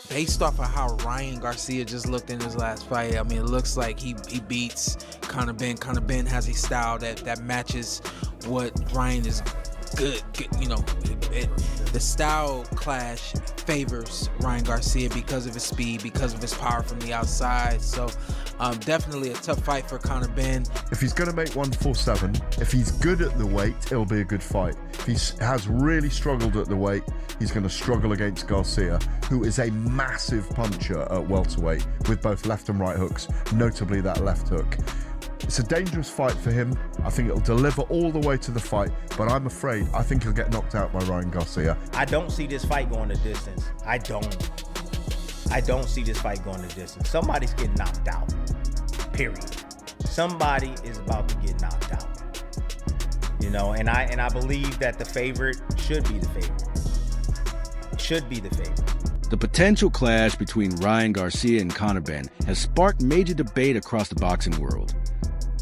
Based off of how Ryan Garcia just looked in his last fight, I mean, it looks like he beats Conor Benn. Conor Benn has a style that matches what Ryan is good. You know, the style clash favors Ryan Garcia because of his speed, because of his power from the outside. So definitely a tough fight for Conor Benn. If he's going to make 147, if he's good at the weight, it'll be a good fight. If he has really struggled at the weight, he's going to struggle against Garcia, who is a massive puncher at welterweight with both left and right hooks, notably that left hook. It's a dangerous fight for him. I think it'll deliver all the way to the fight, but I'm afraid I think he'll get knocked out by Ryan Garcia. I don't see this fight going the distance. I don't see this fight going the distance. Somebody's getting knocked out, period. Somebody is about to get knocked out. You know, and I believe that the favorite should be the favorite. Should be the favorite. The potential clash between Ryan Garcia and Conor Benn has sparked major debate across the boxing world,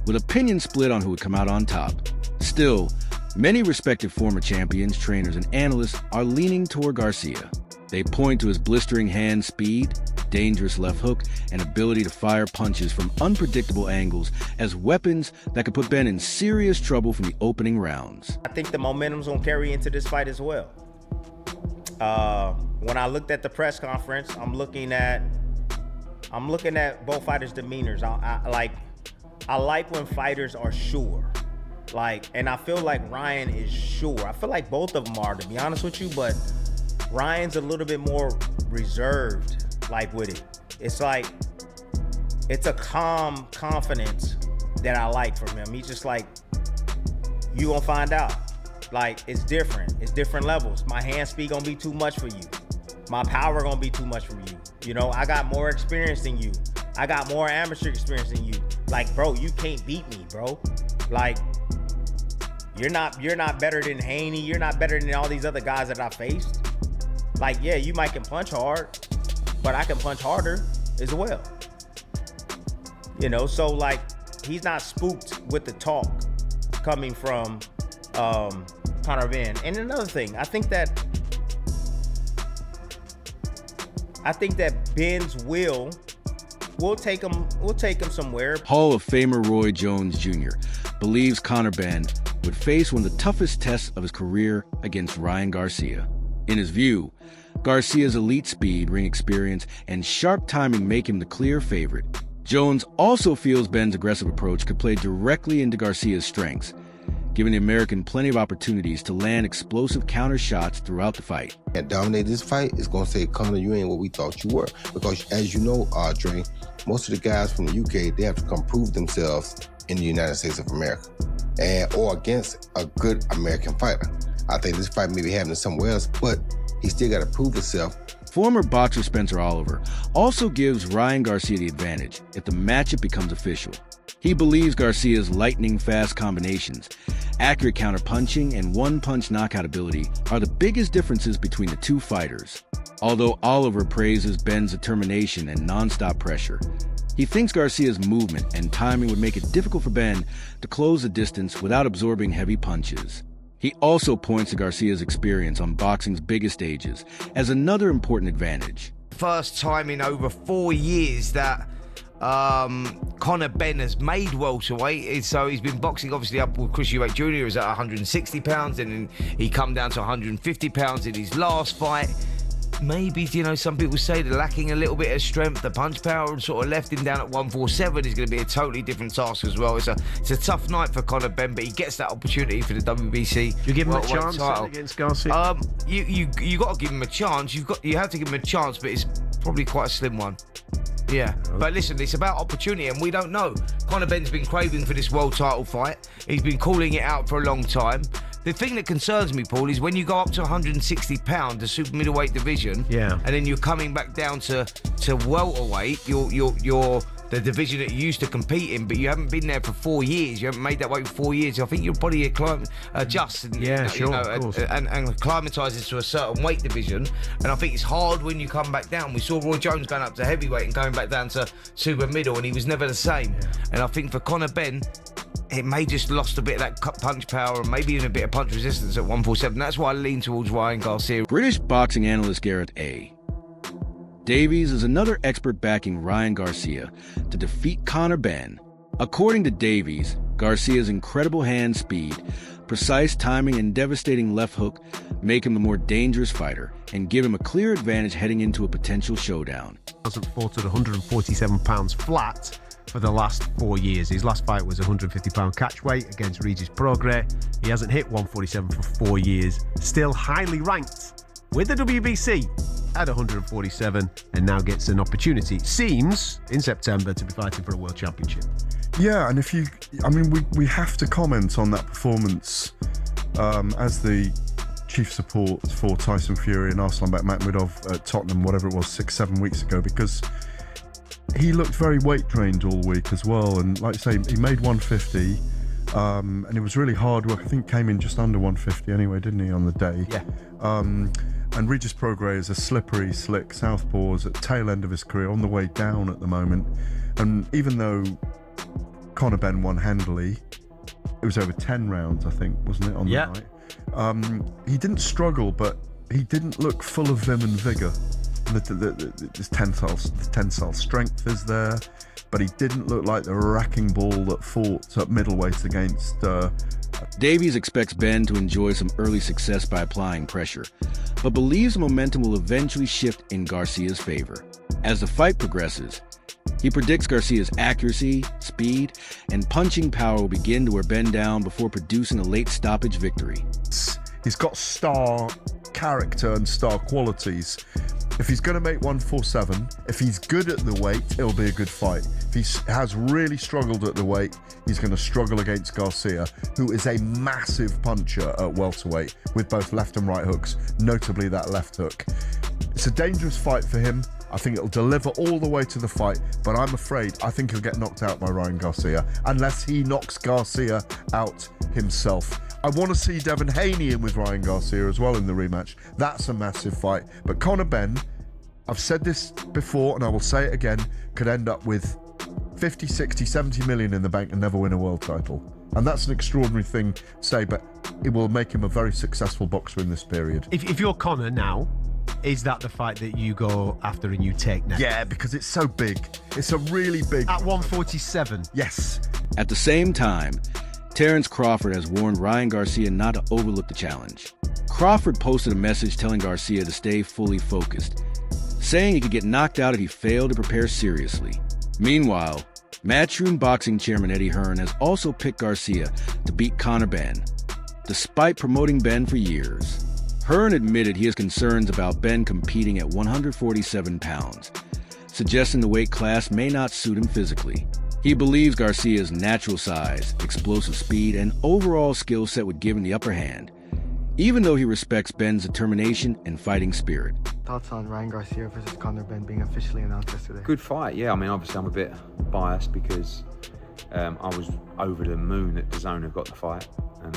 with opinions split on who would come out on top. Still, many respected former champions, trainers, and analysts are leaning toward Garcia. They point to his blistering hand speed, dangerous left hook, and ability to fire punches from unpredictable angles as weapons that could put Benn in serious trouble from the opening rounds. I think the momentum's gonna carry into this fight as well. When I looked at the press conference, I'm looking at both fighters' demeanors. I like when fighters are sure. And I feel like Ryan is sure. I feel like both of them are, to be honest with you, but Ryan's a little bit more reserved, with it. It's it's a calm confidence that I like from him. He's just you gonna find out. It's different. It's different levels. My hand speed gonna be too much for you. My power gonna be too much for you. You know, I got more experience than you. I got more amateur experience than you. Bro, you can't beat me, bro. You're not better than Haney. You're not better than all these other guys that I faced. Yeah, you might can punch hard, but I can punch harder as well. You know, so he's not spooked with the talk coming from Conor Benn. And another thing, I think that Benn's will take him somewhere. Hall of Famer Roy Jones Jr. believes Conor Benn would face one of the toughest tests of his career against Ryan Garcia. In his view, Garcia's elite speed, ring experience, and sharp timing make him the clear favorite. Jones also feels Benn's aggressive approach could play directly into Garcia's strengths, giving the American plenty of opportunities to land explosive counter shots throughout the fight. And dominate this fight is going to say, Conor, you ain't what we thought you were. Because as you know, Dre, most of the guys from the UK, they have to come prove themselves in the United States of America or against a good American fighter. I think this fight may be happening somewhere else, but he still got to prove himself. Former boxer Spencer Oliver also gives Ryan Garcia the advantage if the matchup becomes official. He believes Garcia's lightning-fast combinations, accurate counter-punching, and one-punch knockout ability are the biggest differences between the two fighters. Although Oliver praises Benn's determination and non-stop pressure, he thinks Garcia's movement and timing would make it difficult for Benn to close the distance without absorbing heavy punches. He also points to Garcia's experience on boxing's biggest stages as another important advantage. First time in over 4 years that Conor Benn has made welterweight. So he's been boxing obviously up with Chris Eubank Jr. is at 160 pounds, and then he come down to 150 pounds in his last fight. Maybe, you know, some people say they're lacking a little bit of strength. The punch power sort of left him down at 147. Is going to be a totally different task as well. It's a tough night for Conor Benn, but he gets that opportunity for the WBC. You give him a chance against Garcia? You got to give him a chance. You have to give him a chance, but it's probably quite a slim one. Yeah, but listen, it's about opportunity, and we don't know. Conor Benn's been craving for this world title fight. He's been calling it out for a long time. The thing that concerns me, Paul, is when you go up to 160 pound, the super middleweight division, and then you're coming back down to welterweight, you're the division that you used to compete in, but you haven't been there for 4 years. You haven't made that weight for 4 years. I think your body adjusts and, and acclimatises to a certain weight division. And I think it's hard when you come back down. We saw Roy Jones going up to heavyweight and going back down to super middle, and he was never the same. And I think for Conor Benn, it may just lost a bit of that punch power and maybe even a bit of punch resistance at 147. That's why I lean towards Ryan Garcia. British boxing analyst Gareth A. Davies is another expert backing Ryan Garcia to defeat Conor Benn. According to Davies, Garcia's incredible hand speed, precise timing, and devastating left hook make him the more dangerous fighter and give him a clear advantage heading into a potential showdown. He hasn't fought at 147 pounds flat for the last 4 years. His last fight was 150 pound catch weight against Regis Prograis. He hasn't hit 147 for 4 years. Still highly ranked with the WBC at 147, and now gets an opportunity, seems, in September to be fighting for a world championship. Yeah, and we have to comment on that performance as the chief support for Tyson Fury and Arslanbek Makhmudov at Tottenham, whatever it was, 6-7 weeks ago, because he looked very weight trained all week as well. And like I say, he made 150, and it was really hard work. I think came in just under 150 anyway, didn't he, on the day? Yeah. And Regis Prograis is a slippery, slick southpaw at the tail end of his career, on the way down at the moment. And even though Conor Benn won handily, it was over 10 rounds, I think, wasn't it, on the night? He didn't struggle, but he didn't look full of vim and vigour. This tensile strength is there, but he didn't look like the wrecking ball that fought at middleweight against... Davies expects Benn to enjoy some early success by applying pressure, but believes the momentum will eventually shift in Garcia's favor. As the fight progresses, he predicts Garcia's accuracy, speed, and punching power will begin to wear Benn down before producing a late stoppage victory. He's got star character and star qualities. If he's going to make 147, if he's good at the weight, it'll be a good fight. If he has really struggled at the weight, he's going to struggle against Garcia, who is a massive puncher at welterweight with both left and right hooks, notably that left hook. It's a dangerous fight for him. I think it'll deliver all the way to the fight, but I'm afraid I think he'll get knocked out by Ryan Garcia, unless he knocks Garcia out himself. I want to see Devin Haney in with Ryan Garcia as well in the rematch. That's a massive fight. But Conor Benn, I've said this before and I will say it again, could end up with 50, 60, 70 million in the bank and never win a world title. And that's an extraordinary thing to say, but it will make him a very successful boxer in this period. If you're Conor now, is that the fight that you go after and you take next? Yeah, because it's so big. It's a really big... At 147? Yes. At the same time, Terence Crawford has warned Ryan Garcia not to overlook the challenge. Crawford posted a message telling Garcia to stay fully focused, saying he could get knocked out if he failed to prepare seriously. Meanwhile, Matchroom Boxing Chairman Eddie Hearn has also picked Garcia to beat Conor Benn. Despite promoting Benn for years, Hearn admitted he has concerns about Benn competing at 147 pounds, suggesting the weight class may not suit him physically. He believes Garcia's natural size, explosive speed, and overall skill set would give him the upper hand, even though he respects Benn's determination and fighting spirit. Thoughts on Ryan Garcia versus Conor Benn being officially announced yesterday? Good fight, yeah. I mean, obviously I'm a bit biased because I was over the moon that DAZN have got the fight, and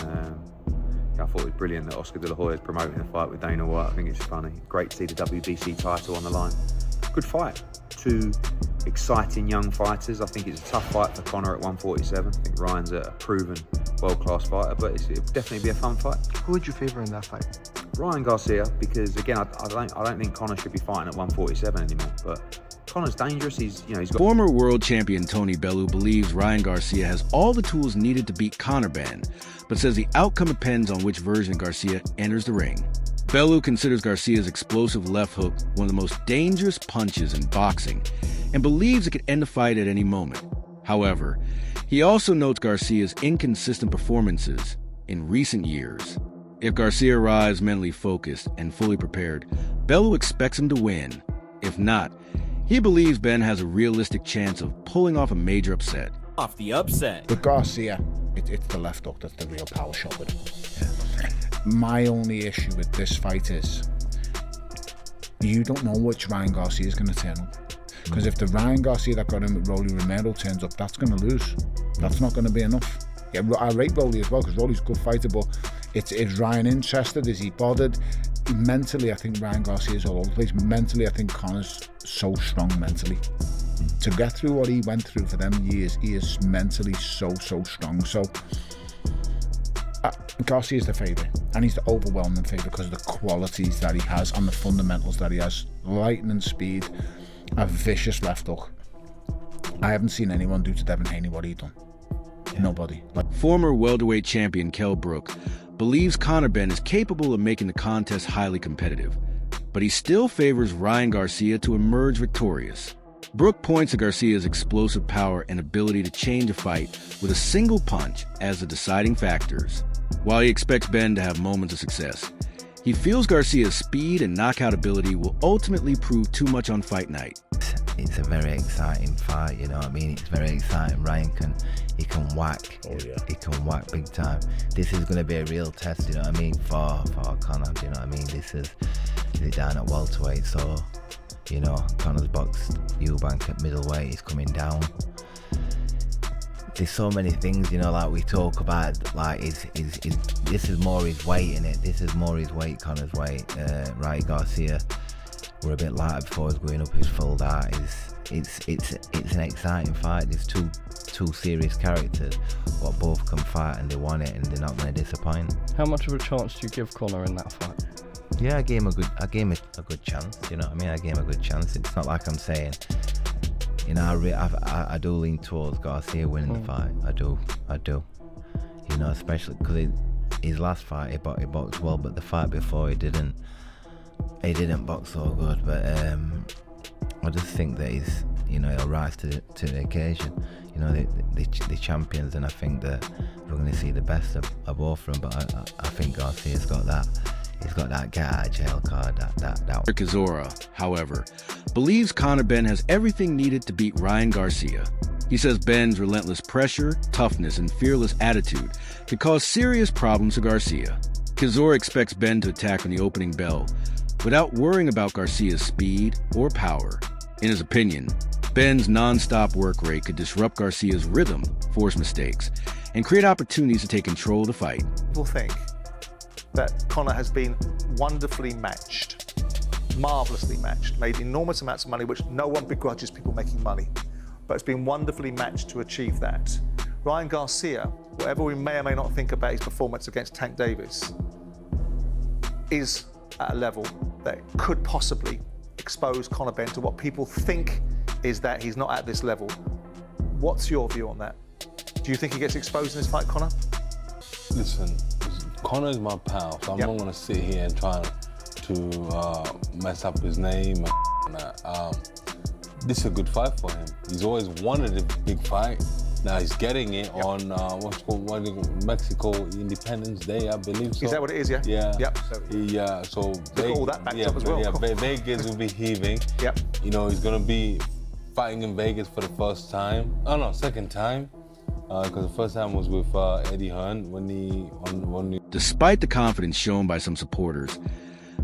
I thought it was brilliant that Oscar De La Hoya is promoting the fight with Dana White. I think it's funny. Great to see the WBC title on the line. Good fight. Two exciting young fighters. I think it's a tough fight for Conor at 147. I think Ryan's a proven world-class fighter, but it'll definitely be a fun fight. Who would you favour in that fight? Ryan Garcia, because again, I don't think Conor should be fighting at 147 anymore. But Conor's dangerous. He's got... Former world champion Tony Bellew believes Ryan Garcia has all the tools needed to beat Conor Benn, but says the outcome depends on which version Garcia enters the ring. Bellew considers Garcia's explosive left hook one of the most dangerous punches in boxing and believes it could end the fight at any moment. However, he also notes Garcia's inconsistent performances in recent years. If Garcia arrives mentally focused and fully prepared, Bellew expects him to win. If not, he believes Benn has a realistic chance of pulling off a major upset. Off the upset. With Garcia, it's the left hook that's the real power shot with him. My only issue with this fight is you don't know which Ryan Garcia is going to turn up. Because if the Ryan Garcia that got him with Rolly Romero turns up, that's going to lose. That's not going to be enough. Yeah, I rate Rolly as well because Rolly's a good fighter, but is Ryan interested? Is he bothered? Mentally, I think Ryan Garcia is all over the place. Mentally, I think Conor's so strong mentally. To get through what he went through for them years, he is mentally so strong. So Garcia's the favourite, and he's the overwhelming favourite because of the qualities that he has and the fundamentals that he has. Lightning speed, a vicious left hook. I haven't seen anyone do to Devin Haney what he done. Nobody. Former welterweight champion Kell Brook believes Conor Benn is capable of making the contest highly competitive, but he still favors Ryan Garcia to emerge victorious. Brook points to Garcia's explosive power and ability to change a fight with a single punch as the deciding factors. While he expects Benn to have moments of success, he feels Garcia's speed and knockout ability will ultimately prove too much on fight night. It's a very exciting fight, you know what I mean? It's very exciting. Ryan can whack. Oh, yeah. He can whack big time. This is going to be a real test, you know what I mean, for Conor, do you know what I mean? This is down at welterweight, so, you know, Conor's boxed Eubank at middleweight, he's coming down. There's so many things, you know, like we talk about, like this is more his weight, innit? This is more his weight, Conor's weight. Ryan Garcia, we're a bit lighter before he's going up his full dart. It's an exciting fight. There's two serious characters, but both can fight and they want it and they're not going to disappoint. How much of a chance do you give Conor in that fight? Yeah, I gave him a good chance. You know what I mean? I gave him a good chance. It's not like I'm saying, you know, I do lean towards Garcia winning the fight. I do. You know, especially because his last fight he boxed well, but the fight before he didn't box so good. But I just think that he'll rise to the occasion. You know, the champions, and I think that we're going to see the best of both of them. But I think Garcia's got that. He's got that get out of jail card. That. Chisora, however, believes Conor Benn has everything needed to beat Ryan Garcia. He says Benn's relentless pressure, toughness, and fearless attitude could cause serious problems to Garcia. Chisora expects Benn to attack on the opening bell without worrying about Garcia's speed or power. In his opinion, Benn's non-stop work rate could disrupt Garcia's rhythm, force mistakes, and create opportunities to take control of the fight. People think that Conor has been wonderfully matched, marvellously matched, made enormous amounts of money, which no one begrudges people making money, but it's been wonderfully matched to achieve that. Ryan Garcia, whatever we may or may not think about his performance against Tank Davis, is at a level that could possibly expose Conor Benn to what people think is that he's not at this level. What's your view on that? Do you think he gets exposed in this fight, Conor? Listen, Conor is my pal, so I'm not going to sit here and try to mess up his name and that. This is a good fight for him. He's always wanted a big fight. Now he's getting it on Mexico Independence Day, I believe. So. Is that what it is? Yeah. Yeah. Yep. So all that backed up as well. Yeah, Vegas will be heaving. Yep. You know, he's gonna be fighting in Vegas for the first time. Oh no, second time. Because the first time was with Eddie Hearn when he. Despite the confidence shown by some supporters,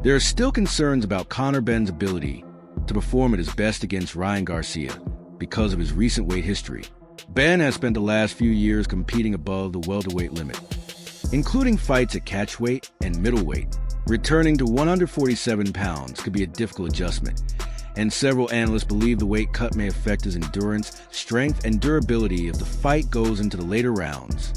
there are still concerns about Conor Benn's ability to perform at his best against Ryan Garcia because of his recent weight history. Benn has spent the last few years competing above the welterweight limit, including fights at catchweight and middleweight. Returning to 147 pounds could be a difficult adjustment, and several analysts believe the weight cut may affect his endurance, strength, and durability if the fight goes into the later rounds.